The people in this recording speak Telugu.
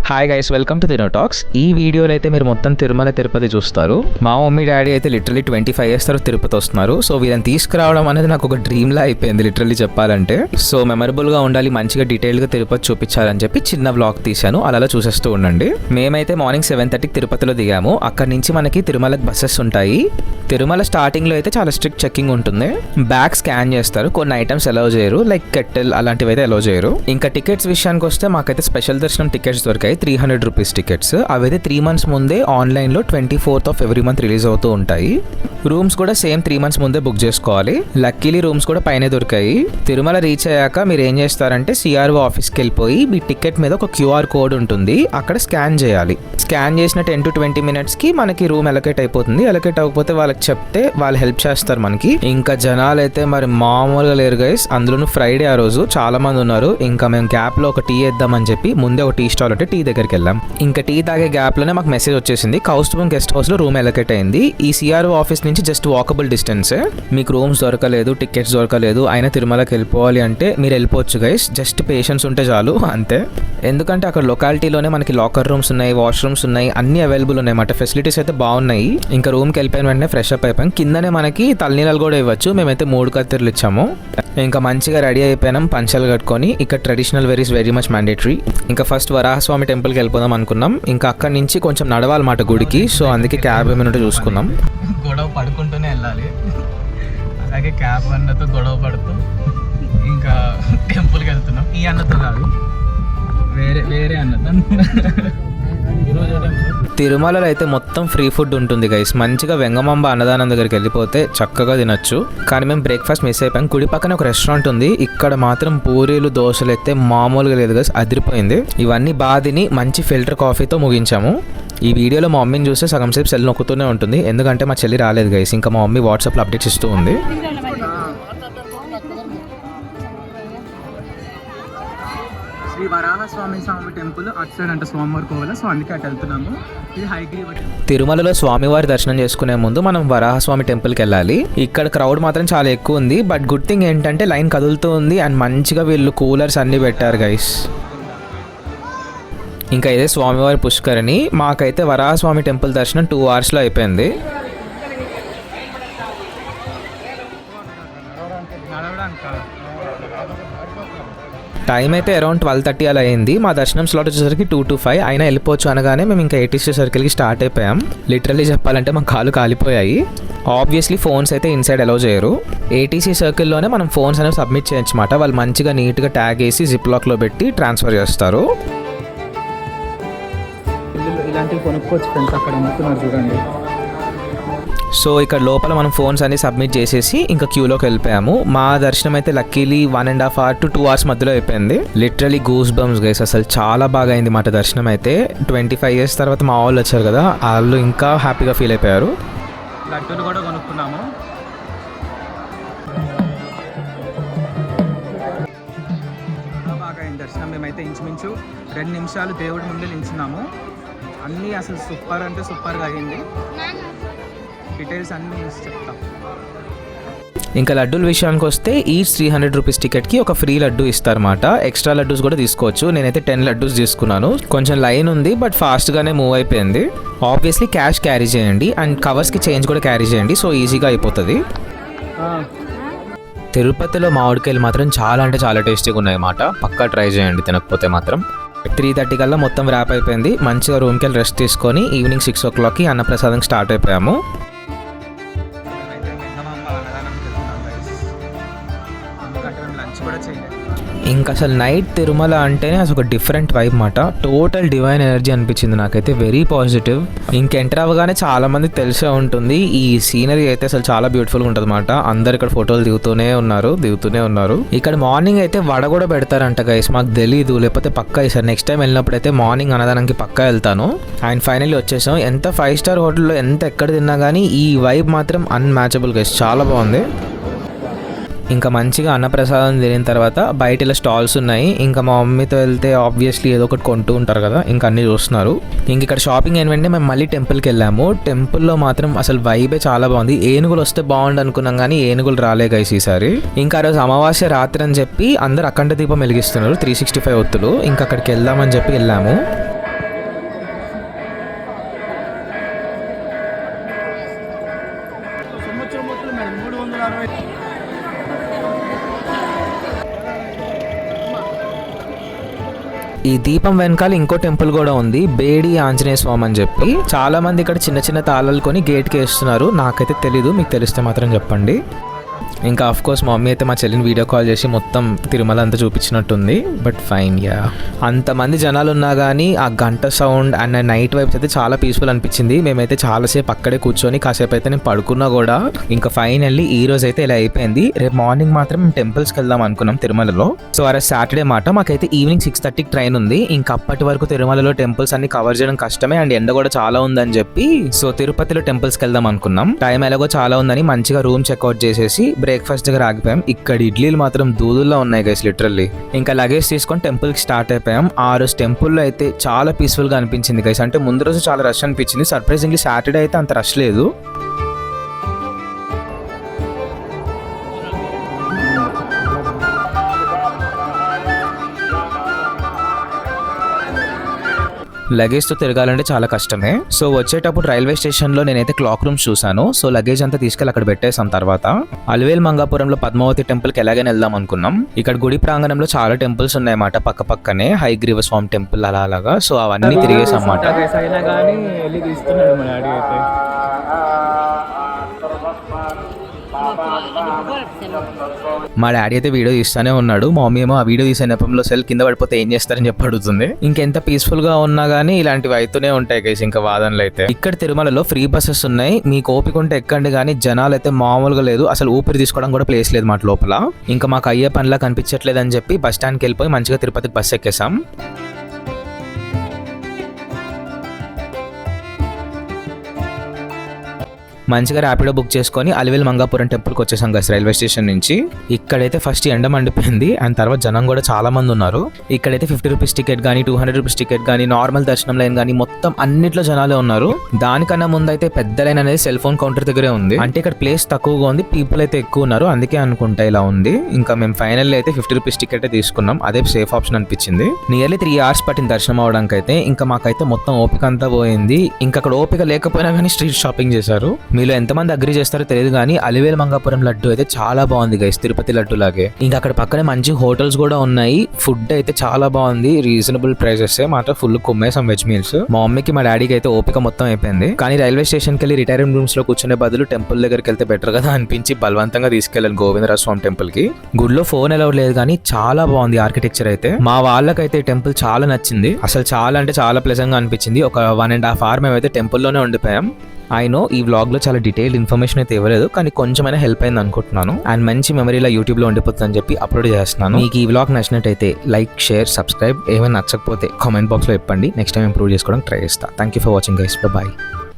Hi guys, welcome to Dino talks. ఈ వీడియోలో అయితే మీరు మొత్తం తిరుమల తిరుపతి చూస్తారు. మా మమ్మీ డాడీ అయితే లిటరలీ 25 years తర్వాత తిరుపతి వస్తున్నారు. సో వీళ్ళని తీసుకురావడం అనేది నాకు ఒక డ్రీమ్ లా అయిపోయింది లిటరలీ చెప్పాలంటే. సో మెమరబుల్ గా ఉండాలి, మంచిగా డీటెయిల్ గా తిరుపతి చూపించాలని చెప్పి చిన్న వ్లాగ్ తీశాను, అలా చూసేస్తూ ఉండండి. మేమైతే మార్నింగ్ 7:30కి తిరుపతిలో దిగాము. అక్కడ నుంచి మనకి తిరుమలకు బస్సెస్ ఉంటాయి. తిరుమల స్టార్టింగ్ లో అయితే చాలా స్ట్రిక్ట్ చెకింగ్ ఉంటుంది. బ్యాగ్ స్కాన్ చేస్తారు, కొన్ని ఐటమ్స్ అలౌ చేయరు, లైక్ కెటిల్ అలాంటివి అయితే అలౌ చేయరు. ఇంకా టికెట్స్ విషయానికి వస్తే మాకైతే స్పెషల్ దర్శనం టికెట్స్ దొరికాయి, 300 రూపీస్ టికెట్స్. అవైతే 3 months ముందే ఆన్లైన్లో 24th of every month release అవుతూ ఉంటాయి. రూమ్స్ కూడా సేమ్ 3 months ముందే బుక్ చేసుకోవాలి. లక్కీలీ రూమ్స్ కూడా పైనే దొరికాయి. తిరుమల రీచ్ అయ్యాక మీరు ఏం చేస్తారంటే సిఆర్ఓ ఆఫీస్కి వెళ్ళిపోయి మీ టికెట్ మీద ఒక క్యూఆర్ కోడ్ ఉంటుంది, అక్కడ స్కాన్ చేయాలి. స్కాన్ చేసిన 10 to 20 minutesకి మనకి రూమ్ అలొకేట్ అయిపోతుంది. అలొకేట్ అవ్వకపోతే వాళ్ళకి చెప్తే వాళ్ళు హెల్ప్ చేస్తారు మనకి. ఇంకా జనాలు అయితే మరి మామూలుగా లేరు గైస్, అందులోనూ ఫ్రైడే ఆ రోజు చాలా మంది ఉన్నారు. ఇంకా మేము గ్యాప్ లో ఒక టీ వేద్దామని చెప్పి ముందే ఒక టీ స్టాల్ ఉంటే టీ దగ్గరికి వెళ్ళాం. ఇంకా టీ తాగే గ్యాప్ లోనే మాకు మెసేజ్ వచ్చేసింది, కౌస్తుభం గెస్ట్ హౌస్ లో రూమ్ అలొకేట్ అయింది. ఈ సిఆర్ఓ ఆఫీస్ నుంచి జస్ట్ వాకబుల్ డిస్టెన్స్. మీకు రూమ్స్ దొరకలేదు, టికెట్స్ దొరకలేదు, అయినా తిరుమలకి వెళ్ళిపోవాలి అంటే మీరు వెళ్ళిపోవచ్చు గైస్. జస్ట్ పేషెన్స్ ఉంటే చాలు అంతే. ఎందుకంటే అక్కడ లొకాలిటీలోనే మనకి లాకర్ రూమ్స్ ఉన్నాయి, వాష్రూమ్స్ ఉన్నాయి, అన్ని అవైలబుల్ ఉన్నాయి అన్నమాట. ఫెసిలిటీస్ అయితే బాగున్నాయి. ఇంకా రూమ్కి వెళ్ళిపోయిన వెంటనే ఫ్రెష్ అప్ అయిపోయాం. కిందనే మనకి తలనీళ్ళు కూడా ఇవ్వచ్చు. మేమైతే 3 కత్తెరలు ఇచ్చాము. ఇంకా మంచిగా రెడీ అయిపోయినాం, పంచలు కట్టుకొని. ఇక్కడ traditional where is very much mandatory. ఇంకా ఫస్ట్ వరాహస్వామి టెంపుల్కి వెళ్ళిపోదాం అనుకున్నాం. ఇంకా అక్కడి నుంచి కొంచెం నడవాలన్నమాట గుడికి. సో అందుకే క్యాబ్ ఏమైనా చూసుకుందాం. గొడవ పడుకుంటూనే వెళ్ళాలి, అలాగే క్యాబ్ అన్నతో గొడవ పడుతూ ఇంకా టెంపుల్కి వెళ్తున్నాం. ఈ అన్నతో కాదు, వేరే అన్నతో. తిరుమలలో అయితే మొత్తం ఫ్రీ ఫుడ్ ఉంటుంది గైస్. మంచిగా వెంగమాంబ అన్నదానం దగ్గరికి వెళ్ళిపోతే చక్కగా తినొచ్చు. కానీ మేము బ్రేక్ఫాస్ట్ మిస్ అయిపోయాం. కుడి పక్కన ఒక రెస్టారెంట్ ఉంది, ఇక్కడ మాత్రం పూరీలు దోశలు అయితే మామూలుగా లేదు గైస్, అదిరిపోయింది. ఇవన్నీ బాధిని మంచి ఫిల్టర్ కాఫీతో ముగించాము. ఈ వీడియోలో మా మమ్మీని చూస్తే సగం సేపు సెల్ నొక్కుతూనే ఉంటుంది, ఎందుకంటే మా చెల్లి రాలేదు గైస్. ఇంకా మా మమ్మీ వాట్సాప్లో అప్డేట్స్ ఇస్తూ ఉంది. శ్రీ వరాహస్వామి టెంపుల్ అటు సైడ్ అంటే స్వామివారి కోవెల, సో అందుకే అటు వెళ్తున్నాము. ఇది హైగ్రీవ. తిరుమలలో స్వామివారి దర్శనం చేసుకునే ముందు మనం వరాహస్వామి టెంపుల్కి వెళ్ళాలి. ఇక్కడ క్రౌడ్ మాత్రం చాలా ఎక్కువ ఉంది, బట్ గుడ్ థింగ్ ఏంటంటే లైన్ కదులుతూ ఉంది అండ్ మంచిగా వీళ్ళు కూలర్స్ అన్ని పెట్టారు గైస్. ఇంకా ఇదే స్వామివారి పుష్కరిణి. మాకైతే వరాహస్వామి టెంపుల్ దర్శనం 2 hours అయిపోయింది. టైం అయితే అరౌండ్ 12:30 అలా అయింది. మా దర్శనం స్లాట్ వచ్చేసరికి 2 to 5. అయినా వెళ్ళిపోవచ్చు అనగానే మేము ఇంకా ATC సర్కిల్కి స్టార్ట్ అయిపోయాం. లిటరల్లీ చెప్పాలంటే మా కాళ్ళు కాలిపోయాయి. ఆబ్వియస్లీ ఫోన్స్ అయితే ఇన్సైడ్ అలౌ చేయరు. ATC సర్కిల్లోనే మనం ఫోన్స్ అనేవి సబ్మిట్ చేయొచ్చమాట. వాళ్ళు మంచిగా నీట్గా ట్యాగ్ వేసి జిప్ లాక్లో పెట్టి ట్రాన్స్ఫర్ చేస్తారు. ఇలాంటివి కొనుక్కోవచ్చు ఫ్రెండ్స్, అక్కడ అమ్ముతున్నారు చూడండి. సో ఇక్కడ లోపల మనం ఫోన్స్ అన్ని సబ్మిట్ చేసేసి ఇంకా క్యూలోకి వెళ్ళిపోయాము. మా దర్శనం అయితే లక్కీలీ 1.5 hour to 2 hours మధ్యలో అయిపోయింది. లిటరలీ గూస్ బంప్స్ గైస్, అసలు చాలా బాగా అయింది మాట దర్శనం అయితే. 25 years తర్వాత మా వాళ్ళు వచ్చారు కదా, వాళ్ళు ఇంకా హ్యాపీగా ఫీల్ అయిపోయారు. లడ్డూలు కూడా కొనుక్కున్నాము. బాగా అయింది దర్శనం. మేమైతే ఇంచుమించు 2 నిమిషాలు దేవుడి ముందు నించున్నాము. అన్నీ అసలు సూపర్ అంటే సూపర్గా అయింది. డీటెయిల్స్ అన్నీ చెప్తాం. ఇంకా లడ్డూల విషయానికి వస్తే ఈచ్ 300 రూపీస్ టికెట్కి ఒక ఫ్రీ లడ్డు ఇస్తారన్నమాట. ఎక్స్ట్రా లడ్డూస్ కూడా తీసుకోవచ్చు. నేనైతే 10 లడ్డూస్ తీసుకున్నాను. కొంచెం లైన్ ఉంది, బట్ ఫాస్ట్గానే మూవ్ అయిపోయింది. ఆబ్వియస్లీ క్యాష్ క్యారీ చేయండి అండ్ కవర్స్కి చేంజ్ కూడా క్యారీ చేయండి, సో ఈజీగా అయిపోతుంది. తిరుపతిలో మామిడికాయలు మాత్రం చాలా అంటే చాలా టేస్టీగా ఉన్నాయి అన్నమాట. పక్కా ట్రై చేయండి తినకపోతే మాత్రం. 3:30 కల్లా మొత్తం ర్యాప్ అయిపోయింది. మంచిగా రూమ్కి వెళ్ళి రెస్ట్ తీసుకొని ఈవినింగ్ 6 o'clockకి అన్నప్రసాదం స్టార్ట్ అయిపోయాము. ఇంకా అసలు నైట్ తిరుమల అంటేనే అసలు ఒక డిఫరెంట్ వైబ్ మాట. టోటల్ డివైన్ ఎనర్జీ అనిపించింది నాకైతే, వెరీ పాజిటివ్. ఇంక ఎంటర్ అవ్వగానే చాలా మందికి తెలిసే ఉంటుంది, ఈ సీనరీ అయితే అసలు చాలా బ్యూటిఫుల్గా ఉంటుంది అనమాట. అందరు ఇక్కడ ఫోటోలు దిగుతూనే ఉన్నారు. ఇక్కడ మార్నింగ్ అయితే వడ కూడా పెడతారంట గైస్, మాకు తెలీదు. లేకపోతే పక్కా ఈసారి నెక్స్ట్ టైం వెళ్ళినప్పుడు అయితే మార్నింగ్ అన్నదానానికి పక్కా వెళ్తాను. అండ్ ఫైనల్లీ వచ్చేసాం. ఎంత 5 star హోటల్లో ఎంత ఎక్కడ తిన్నా కానీ ఈ వైబ్ మాత్రం అన్మ్యాచబుల్ గైస్, చాలా బాగుంది. ఇంకా మంచిగా అన్నప్రసాదం తినిన తర్వాత బయట ఇలా స్టాల్స్ ఉన్నాయి. ఇంకా మా మమ్మీతో వెళ్తే ఆబ్వియస్లీ ఏదో ఒకటి కొంటూ ఉంటారు కదా, ఇంకా అన్నీ చూస్తున్నారు. ఇంక ఇక్కడ షాపింగ్ ఏంటంటే మేము మళ్ళీ టెంపుల్కి వెళ్ళాము. టెంపుల్లో మాత్రం అసలు వైబే చాలా బాగుంది. ఏనుగులు వస్తే బాగుండు అనుకున్నాం కానీ ఏనుగులు రాలే గైస్ ఈసారి. ఇంకా ఆ రోజు అమావాస్య రాత్రి అని చెప్పి అందరు అఖండ దీపం వెలిగిస్తున్నారు, 365 ఒత్తులు. ఇంకా అక్కడికి వెళ్దామని చెప్పి వెళ్ళాము. ఈ దీపం వెనకాల ఇంకో టెంపుల్ కూడా ఉంది, బేడి ఆంజనేయ స్వామి అని చెప్పి. చాలా మంది ఇక్కడ చిన్న చిన్న తాళాలు కొని గేట్కి వేస్తున్నారు. నాకైతే తెలీదు, మీకు తెలిస్తే మాత్రం చెప్పండి. ఇంకా ఆఫ్ కోర్స్ మా మమ్మీ అయితే మా చెల్లిని వీడియో కాల్ చేసి మొత్తం తిరుమల అంతా చూపించినట్టుంది. బట్ ఫైన్, యా అంతమంది జనాలు ఉన్నా కానీ ఆ గంట సౌండ్ అండ్ నైట్ వైబ్స్ అయితే చాలా పీస్ఫుల్ అనిపించింది. మేమైతే చాలాసేపు అక్కడే కూర్చొని కాసేపు అయితే నేను పడుకున్నా కూడా. ఇంకా ఫైనల్లీ ఈ రోజు అయితే ఇలా అయిపోయింది. రేపు మార్నింగ్ మాత్రం మేము టెంపుల్స్కి వెళ్దాం అనుకున్నాం తిరుమలలో. సో ఆ రోజు సాటర్డే మాట, మాకైతే ఈవినింగ్ 6:30కి ట్రైన్ ఉంది. ఇంకా అప్పటి వరకు తిరుమలలో టెంపుల్స్ అన్ని కవర్ చేయడం కష్టమే అండ్ ఎండ కూడా చాలా ఉందని చెప్పి సో తిరుపతిలో టెంపుల్స్కి వెళ్దాం అనుకున్నాం. టైం ఎలాగో చాలా ఉందని మంచిగా రూమ్ చెక్అవుట్ చేసేసి బ్రేక్ఫాస్ట్ దగ్గర ఆగిపోయాం. ఇక్కడ ఇడ్లీలు మాత్రం దూదుల్లో ఉన్నాయి గైస్, లిటరల్లీ. ఇంకా లగేజ్ తీసుకొని టెంపుల్ కి స్టార్ట్ అయిపోయాం. ఆ రోజు టెంపుల్లో అయితే చాలా పీస్ఫుల్ గా అనిపించింది గైస్. అంటే ముందు రోజు చాలా రష్ అనిపించింది. సర్ప్రైజింగ్లీ సాటర్డే అయితే అంత రష్ లేదు. లగేజ్తో తిరగాలంటే చాలా కష్టమే. సో వచ్చేటప్పుడు రైల్వే స్టేషన్లో నేనైతే క్లాక్ రూమ్స్ చూసాను. సో లగేజ్ అంతా తీసుకెళ్ళి అక్కడ పెట్టేసాం. తర్వాత అలివేల్ మంగాపురంలో పద్మావతి టెంపుల్కి ఎలాగైనా వెళ్దాం అనుకున్నాం. ఇక్కడ గుడి ప్రాంగణంలో చాలా టెంపుల్స్ ఉన్నాయన్నమాట పక్క పక్కనే, హయగ్రీవ స్వామి టెంపుల్ అలాగా. సో అవన్నీ తిరిగేసాం అన్నమాట. మా డాడీ అయితే వీడియో తీస్తూనే ఉన్నాడు. మా మమ్మీ ఏమో ఆ వీడియో తీసే నెపంలో సెల్ కింద పడిపోతే ఏం చేస్తారని చెప్పి అడుగుతుంది. ఇంకెంత పీస్ఫుల్ గా ఉన్నా గానీ ఇలాంటివి అయితేనే ఉంటాయి గైస్. ఇంకా వాదనలు అయితే ఇక్కడ తిరుమలలో ఫ్రీ బస్సెస్ ఉన్నాయి. మీకు ఓపిక ఉంటే ఎక్కండి, కానీ జనాలు అయితే మామూలుగా లేదు. అసలు ఊపిరి తీసుకోవడం కూడా ప్లేస్ లేదు మాట లోపల. ఇంకా మాకు అయ్యే పనిలా కనిపించట్లేదు అని చెప్పి బస్ స్టాండ్కి వెళ్ళిపోయి మంచిగా తిరుపతికి బస్సు ఎక్కేసాం. మంచిగా ర్యాపిడో బుక్ చేసుకొని అలివేల్ మంగాపురం టెంపుల్కి వచ్చేసాం గైస్ రైల్వే స్టేషన్ నుంచి. ఇక్కడైతే ఫస్ట్ ఎండ మండిపోయింది అండ్ తర్వాత జనం కూడా చాలా మంది ఉన్నారు. ఇక్కడైతే 50 రూపీస్ టికెట్ కానీ 200 రూపీస్ టికెట్ కానీ నార్మల్ దర్శనం లైన్ కానీ మొత్తం అన్నిట్లో జనాలే ఉన్నారు. దానికన్నా ముందు అయితే పెద్ద లైన్ అనేది సెల్ ఫోన్ కౌంటర్ దగ్గరే ఉంది. అంటే ఇక్కడ ప్లేస్ తక్కువగా ఉంది, పీపుల్ అయితే ఎక్కువ ఉన్నారు, అందుకే అనుకుంటా ఇలా ఉంది. ఇంకా మేము ఫైనల్ అయితే 50 రూపీస్ టికెట్ తీసుకున్నాం. అదే సేఫ్ ఆప్షన్ అనిపించింది. నియర్లీ 3 hours పట్టిన దర్శనం అవడానికి అయితే. ఇంకా మాకైతే మొత్తం ఓపిక అంతా పోయింది. ఇంకా అక్కడ ఓపిక లేకపోయినా కానీ స్ట్రీట్ షాపింగ్ చేశారు. మీలో ఎంతమంది అగ్రీ చేస్తారో తెలియదు కానీ అలివేల్ మంగాపురం లడ్డు అయితే చాలా బాగుంది గైస్, తిరుపతి లడ్డు లాగే. ఇంకా అక్కడ పక్కనే మంచి హోటల్స్ కూడా ఉన్నాయి. ఫుడ్ అయితే చాలా బాగుంది, రీజనబుల్ ప్రైసెస్. మాత్రం ఫుల్ కుమ్మేసాం వెజ్ మీల్స్. మా మమ్మీకి మా డాడీకి అయితే ఓపిక మొత్తం అయిపోయింది. కానీ రైల్వే స్టేషన్కి వెళ్ళి రిటైరింగ్ రూమ్స్ లో కూర్చునే బదులు టెంపుల్ దగ్గరికి వెళ్తే బెటర్ కదా అనిపించి బలవంతంగా తీసుకెళ్ళాను గోవిందరాజ స్వామి టెంపుల్ కి. గుడిలో ఫోన్ అలౌడ్ లేదు కానీ చాలా బాగుంది ఆర్కిటెక్చర్ అయితే. మా వాళ్ళకైతే టెంపుల్ చాలా నచ్చింది. అసలు చాలా అంటే చాలా ప్లెజెంట్ గా అనిపించింది. ఒక 1.5 hour మేమైతే టెంపుల్లోనే ఉండిపోయాం. ఐ నో ఈ వ్లాగ్ లో చాలా డీటెయిల్డ్ ఇన్ఫర్మేషన్ అయితే ఇవ్వలేదు, కానీ కొంచెమైనా హెల్ప్ అయింది అనుకుంటున్నాను. అండ్ మంచి మెమరీలా యూట్యూబ్ లో ఉండిపోతుందని చెప్పి అప్లోడ్ చేస్తున్నాను. మీకు ఈ వ్లాగ్ నచ్చినట్టయితే లైక్, షేర్, సబ్స్క్రైబ్. ఏమైనా నచ్చకపోతే కామెంట్ బాక్స్ లో చెప్పండి. నెక్స్ట్ టైం ఇంప్రూవ్ చేసుకోవడానికి ట్రై చేస్తా. Thank you for watching guys, by.